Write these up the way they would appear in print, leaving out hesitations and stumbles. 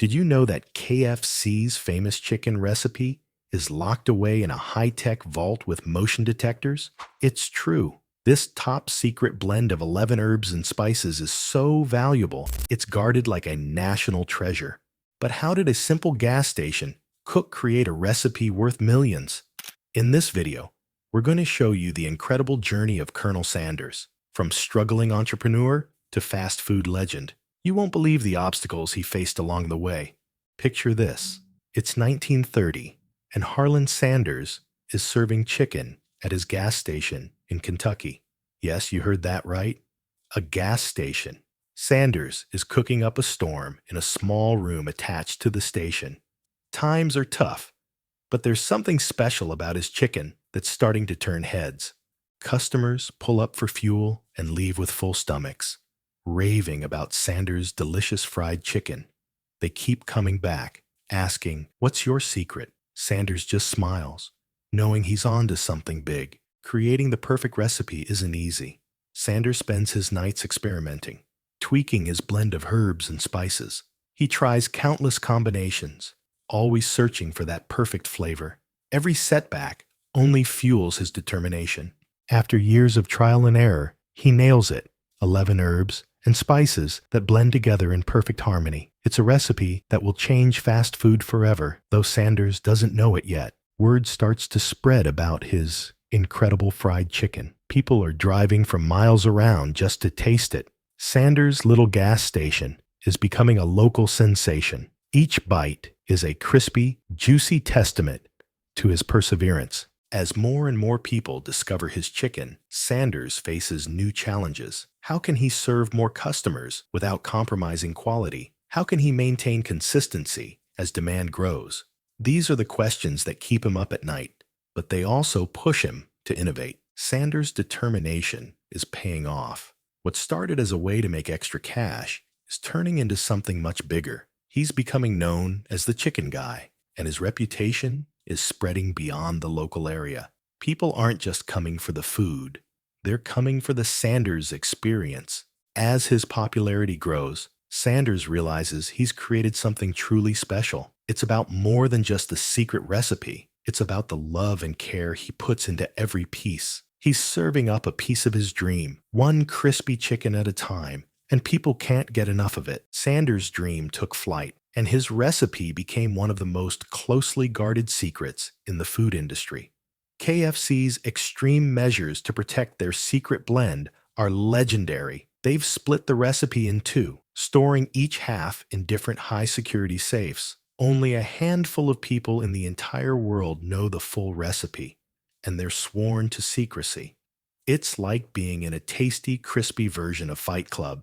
Did you know that KFC's famous chicken recipe is locked away in a high-tech vault with motion detectors? It's true. This top-secret blend of 11 herbs and spices is so valuable, it's guarded like a national treasure. But how did a simple gas station cook create a recipe worth millions? In this video, we're going to show you the incredible journey of Colonel Sanders, from struggling entrepreneur to fast food legend. You won't believe the obstacles he faced along the way. Picture this. It's 1930, and Harland Sanders is serving chicken at his gas station in Kentucky. Yes, you heard that right. A gas station. Sanders is cooking up a storm in a small room attached to the station. Times are tough, but there's something special about his chicken that's starting to turn heads. Customers pull up for fuel and leave with full stomachs, raving about Sanders' delicious fried chicken. They keep coming back, asking, "What's your secret?" Sanders just smiles, knowing he's on to something big. Creating the perfect recipe isn't easy. Sanders spends his nights experimenting, tweaking his blend of herbs and spices. He tries countless combinations, always searching for that perfect flavor. Every setback only fuels his determination. After years of trial and error, he nails it. 11 herbs and spices that blend together in perfect harmony. It's a recipe that will change fast food forever, though Sanders doesn't know it yet. Word starts to spread about his incredible fried chicken. People are driving from miles around just to taste it. Sanders' little gas station is becoming a local sensation. Each bite is a crispy, juicy testament to his perseverance. As more and more people discover his chicken, Sanders faces new challenges. How can he serve more customers without compromising quality? How can he maintain consistency as demand grows? These are the questions that keep him up at night, but they also push him to innovate. Sanders' determination is paying off. What started as a way to make extra cash is turning into something much bigger. He's becoming known as the chicken guy, and his reputation is spreading beyond the local area. People aren't just coming for the food, they're coming for the Sanders experience. As his popularity grows, Sanders realizes he's created something truly special. It's about more than just the secret recipe. It's about the love and care he puts into every piece. He's serving up a piece of his dream, one crispy chicken at a time, and people can't get enough of it. Sanders' dream took flight, and his recipe became one of the most closely guarded secrets in the food industry. KFC's extreme measures to protect their secret blend are legendary. They've split the recipe in two, storing each half in different high-security safes. Only a handful of people in the entire world know the full recipe, and they're sworn to secrecy. It's like being in a tasty, crispy version of Fight Club.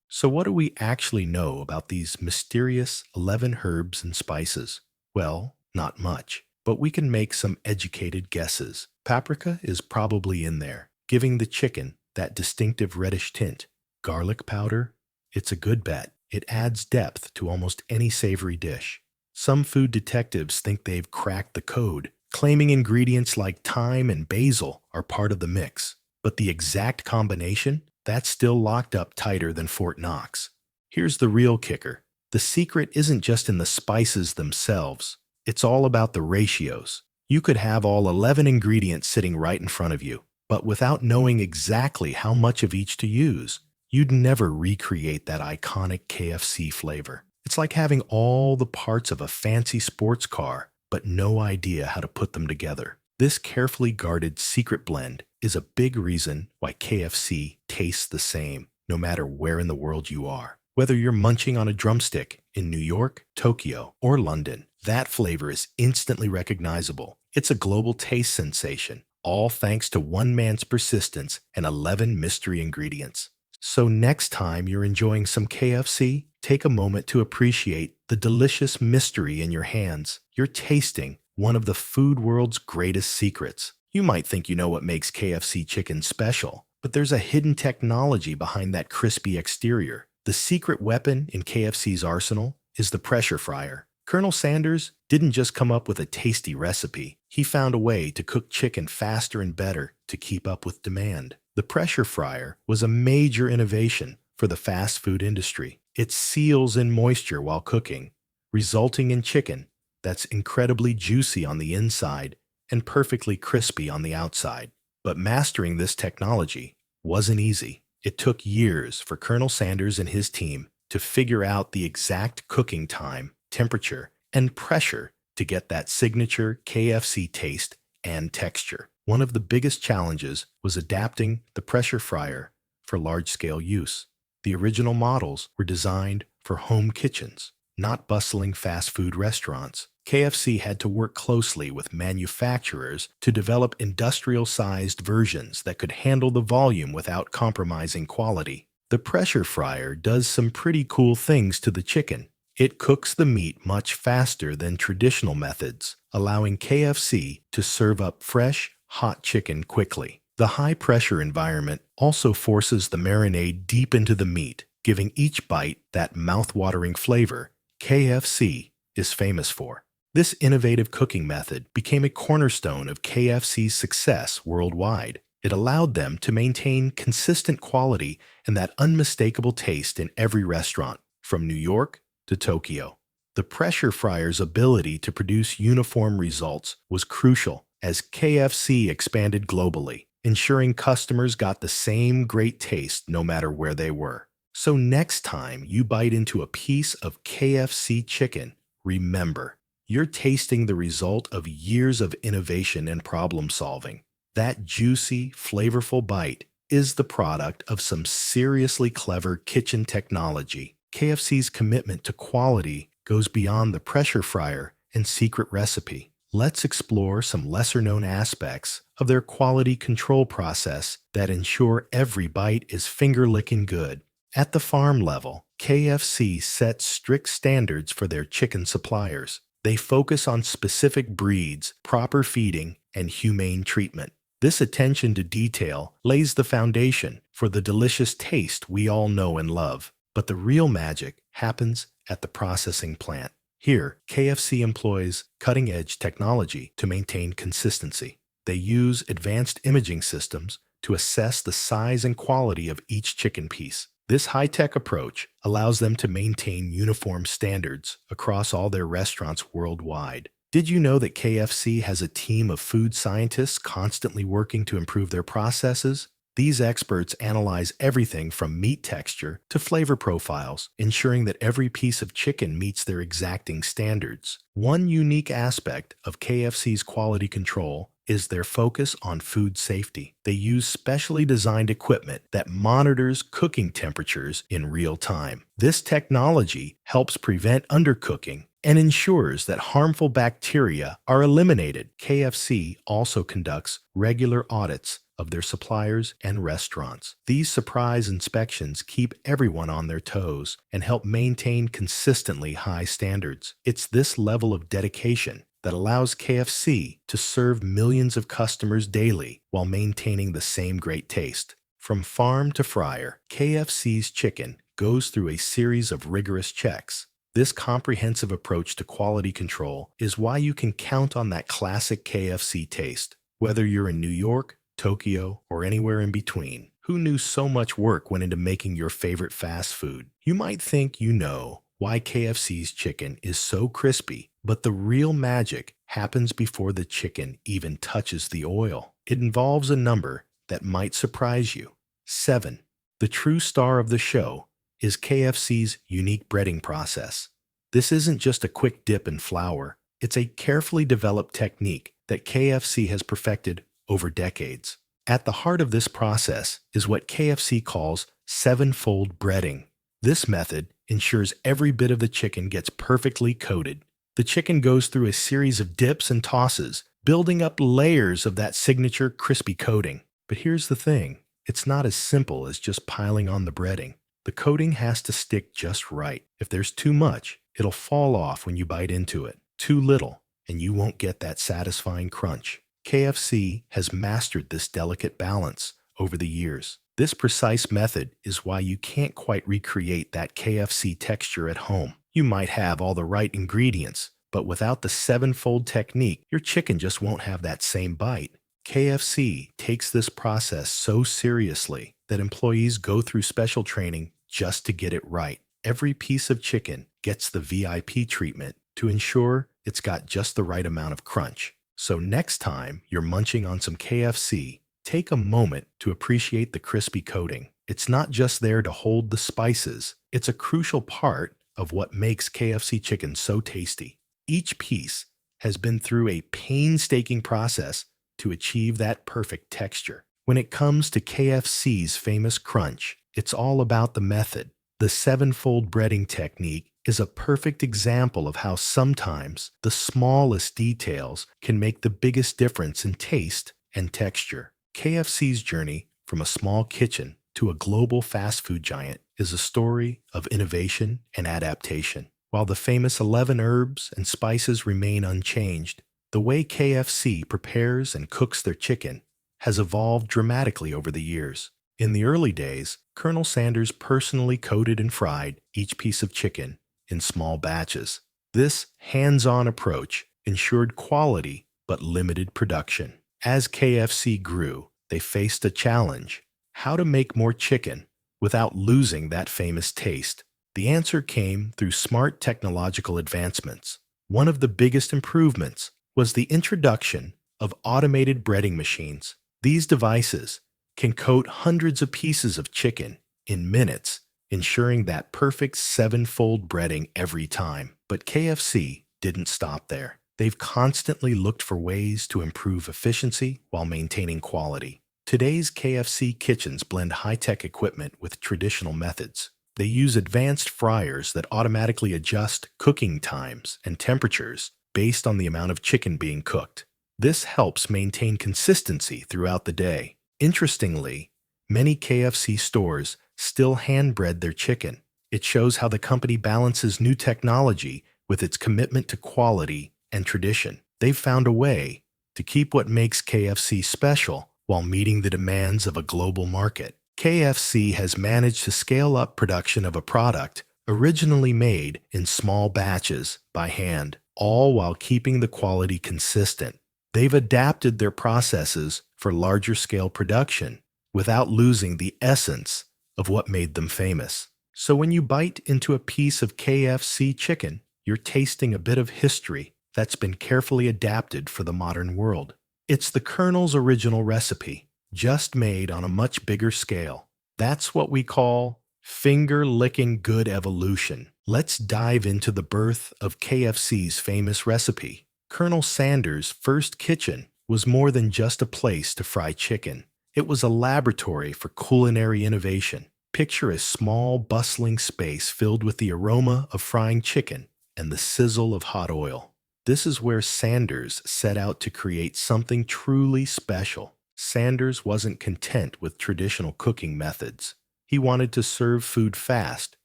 So what do we actually know about these mysterious 11 herbs and spices? Well, not much, but we can make some educated guesses. Paprika is probably in there, giving the chicken that distinctive reddish tint. Garlic powder? It's a good bet. It adds depth to almost any savory dish. Some food detectives think they've cracked the code, claiming ingredients like thyme and basil are part of the mix. But the exact combination? That's still locked up tighter than Fort Knox. Here's the real kicker. The secret isn't just in the spices themselves. It's all about the ratios. You could have all 11 ingredients sitting right in front of you, but without knowing exactly how much of each to use, you'd never recreate that iconic KFC flavor. It's like having all the parts of a fancy sports car, but no idea how to put them together. This carefully guarded secret blend is a big reason why KFC tastes the same, no matter where in the world you are. Whether you're munching on a drumstick in New York, Tokyo, or London, that flavor is instantly recognizable. It's a global taste sensation, all thanks to one man's persistence and 11 mystery ingredients. So next time you're enjoying some KFC, take a moment to appreciate the delicious mystery in your hands. You're tasting one of the food world's greatest secrets. You might think you know what makes KFC chicken special, but there's a hidden technology behind that crispy exterior. The secret weapon in KFC's arsenal is the pressure fryer. Colonel Sanders didn't just come up with a tasty recipe. He found a way to cook chicken faster and better to keep up with demand. The pressure fryer was a major innovation for the fast food industry. It seals in moisture while cooking, resulting in chicken that's incredibly juicy on the inside and perfectly crispy on the outside. But mastering this technology wasn't easy. It took years for Colonel Sanders and his team to figure out the exact cooking time, temperature, and pressure to get that signature KFC taste and texture. One of the biggest challenges was adapting the pressure fryer for large-scale use. The original models were designed for home kitchens, not bustling fast food restaurants. KFC had to work closely with manufacturers to develop industrial-sized versions that could handle the volume without compromising quality. The pressure fryer does some pretty cool things to the chicken. It cooks the meat much faster than traditional methods, allowing KFC to serve up fresh, hot chicken quickly. The high-pressure environment also forces the marinade deep into the meat, giving each bite that mouth-watering flavor KFC is famous for. This innovative cooking method became a cornerstone of KFC's success worldwide. It allowed them to maintain consistent quality and that unmistakable taste in every restaurant, from New York to Tokyo. The pressure fryer's ability to produce uniform results was crucial as KFC expanded globally, ensuring customers got the same great taste no matter where they were. So next time you bite into a piece of KFC chicken, remember, you're tasting the result of years of innovation and problem solving. That juicy, flavorful bite is the product of some seriously clever kitchen technology. KFC's commitment to quality goes beyond the pressure fryer and secret recipe. Let's explore some lesser-known aspects of their quality control process that ensure every bite is finger-lickin' good. At the farm level, KFC sets strict standards for their chicken suppliers. They focus on specific breeds, proper feeding, and humane treatment. This attention to detail lays the foundation for the delicious taste we all know and love. But the real magic happens at the processing plant. Here, KFC employs cutting-edge technology to maintain consistency. They use advanced imaging systems to assess the size and quality of each chicken piece. This high-tech approach allows them to maintain uniform standards across all their restaurants worldwide. Did you know that KFC has a team of food scientists constantly working to improve their processes? These experts analyze everything from meat texture to flavor profiles, ensuring that every piece of chicken meets their exacting standards. One unique aspect of KFC's quality control is their focus on food safety. They use specially designed equipment that monitors cooking temperatures in real time. This technology helps prevent undercooking and ensures that harmful bacteria are eliminated. KFC also conducts regular audits of their suppliers and restaurants. These surprise inspections keep everyone on their toes and help maintain consistently high standards. It's this level of dedication that allows KFC to serve millions of customers daily while maintaining the same great taste. From farm to fryer, KFC's chicken goes through a series of rigorous checks. This comprehensive approach to quality control is why you can count on that classic KFC taste, whether you're in New York, Tokyo, or anywhere in between. Who knew so much work went into making your favorite fast food? You might think you know why KFC's chicken is so crispy, but the real magic happens before the chicken even touches the oil. It involves a number that might surprise you. 7. The true star of the show is KFC's unique breading process. This isn't just a quick dip in flour. It's a carefully developed technique that KFC has perfected over decades. At the heart of this process is what KFC calls seven-fold breading. This method ensures every bit of the chicken gets perfectly coated. The chicken goes through a series of dips and tosses, building up layers of that signature crispy coating. But here's the thing, it's not as simple as just piling on the breading. The coating has to stick just right. If there's too much, it'll fall off when you bite into it. Too little, and you won't get that satisfying crunch. KFC has mastered this delicate balance over the years. This precise method is why you can't quite recreate that KFC texture at home. You might have all the right ingredients, but without the seven-fold technique, your chicken just won't have that same bite. KFC takes this process so seriously that employees go through special training just to get it right. Every piece of chicken gets the VIP treatment to ensure it's got just the right amount of crunch. So next time you're munching on some KFC, take a moment to appreciate the crispy coating. It's not just there to hold the spices, it's a crucial part of what makes KFC chicken so tasty. Each piece has been through a painstaking process to achieve that perfect texture. When it comes to KFC's famous crunch, it's all about the method. The sevenfold breading technique is a perfect example of how sometimes the smallest details can make the biggest difference in taste and texture. KFC's journey from a small kitchen to a global fast food giant is a story of innovation and adaptation. While the famous 11 herbs and spices remain unchanged, the way KFC prepares and cooks their chicken has evolved dramatically over the years. In the early days, Colonel Sanders personally coated and fried each piece of chicken in small batches. This hands-on approach ensured quality but limited production. As KFC grew, they faced a challenge: how to make more chicken without losing that famous taste. The answer came through smart technological advancements. One of the biggest improvements was the introduction of automated breading machines. These devices can coat hundreds of pieces of chicken in minutes, ensuring that perfect sevenfold breading every time. But KFC didn't stop there. They've constantly looked for ways to improve efficiency while maintaining quality. Today's KFC kitchens blend high-tech equipment with traditional methods. They use advanced fryers that automatically adjust cooking times and temperatures based on the amount of chicken being cooked. This helps maintain consistency throughout the day. Interestingly, many KFC stores still hand-bread their chicken. It shows how the company balances new technology with its commitment to quality and tradition. They've found a way to keep what makes KFC special while meeting the demands of a global market. KFC has managed to scale up production of a product originally made in small batches by hand, all while keeping the quality consistent. They've adapted their processes for larger scale production without losing the essence of what made them famous. So when you bite into a piece of KFC chicken, you're tasting a bit of history that's been carefully adapted for the modern world. It's the Colonel's original recipe, just made on a much bigger scale. That's what we call finger-licking good evolution. Let's dive into the birth of KFC's famous recipe. Colonel Sanders' first kitchen was more than just a place to fry chicken. It was a laboratory for culinary innovation. Picture a small, bustling space filled with the aroma of frying chicken and the sizzle of hot oil. This is where Sanders set out to create something truly special. Sanders wasn't content with traditional cooking methods. He wanted to serve food fast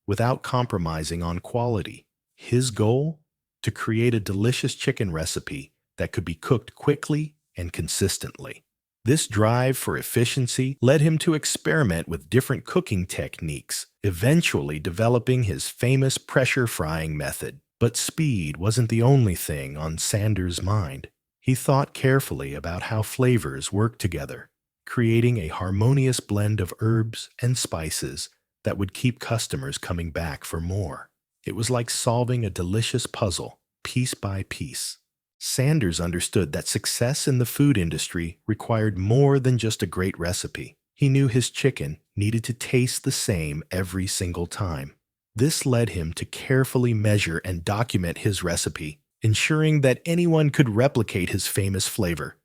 without compromising on quality. His goal? To create a delicious chicken recipe that could be cooked quickly and consistently. This drive for efficiency led him to experiment with different cooking techniques, eventually developing his famous pressure frying method. But speed wasn't the only thing on Sanders' mind. He thought carefully about how flavors work together, creating a harmonious blend of herbs and spices that would keep customers coming back for more. It was like solving a delicious puzzle, piece by piece. Sanders understood that success in the food industry required more than just a great recipe. He knew his chicken needed to taste the same every single time. This led him to carefully measure and document his recipe, ensuring that anyone could replicate his famous flavor.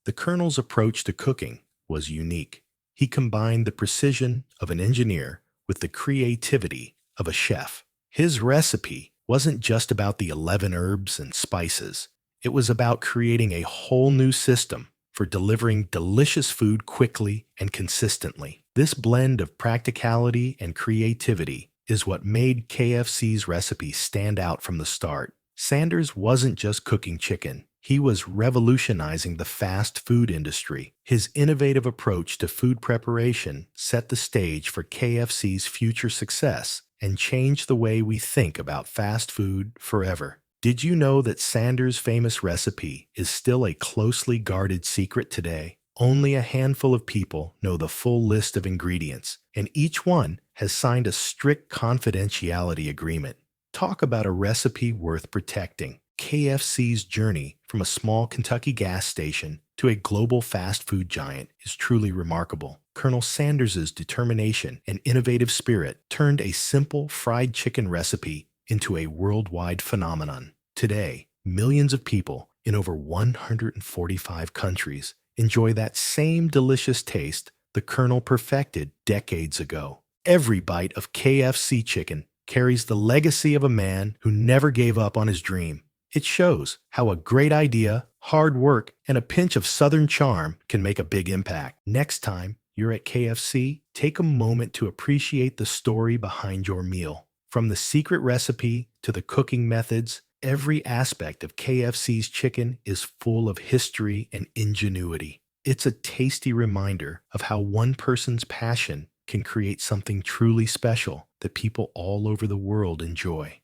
The Colonel's approach to cooking was unique. He combined the precision of an engineer with the creativity of a chef. His recipe wasn't just about the 11 herbs and spices. It was about creating a whole new system for delivering delicious food quickly and consistently. This blend of practicality and creativity is what made KFC's recipe stand out from the start. Sanders wasn't just cooking chicken. He was revolutionizing the fast food industry. His innovative approach to food preparation set the stage for KFC's future success and changed the way we think about fast food forever. Did you know that Sanders' famous recipe is still a closely guarded secret today? Only a handful of people know the full list of ingredients, and each one has signed a strict confidentiality agreement. Talk about a recipe worth protecting. KFC's journey from a small Kentucky gas station to a global fast food giant is truly remarkable. Colonel Sanders' determination and innovative spirit turned a simple fried chicken recipe into a worldwide phenomenon. Today, millions of people in over 145 countries enjoy that same delicious taste the Colonel perfected decades ago. Every bite of KFC chicken carries the legacy of a man who never gave up on his dream. It shows how a great idea, hard work, and a pinch of Southern charm can make a big impact. Next time you're at KFC, take a moment to appreciate the story behind your meal. From the secret recipe to the cooking methods, every aspect of KFC's chicken is full of history and ingenuity. It's a tasty reminder of how one person's passion can create something truly special that people all over the world enjoy.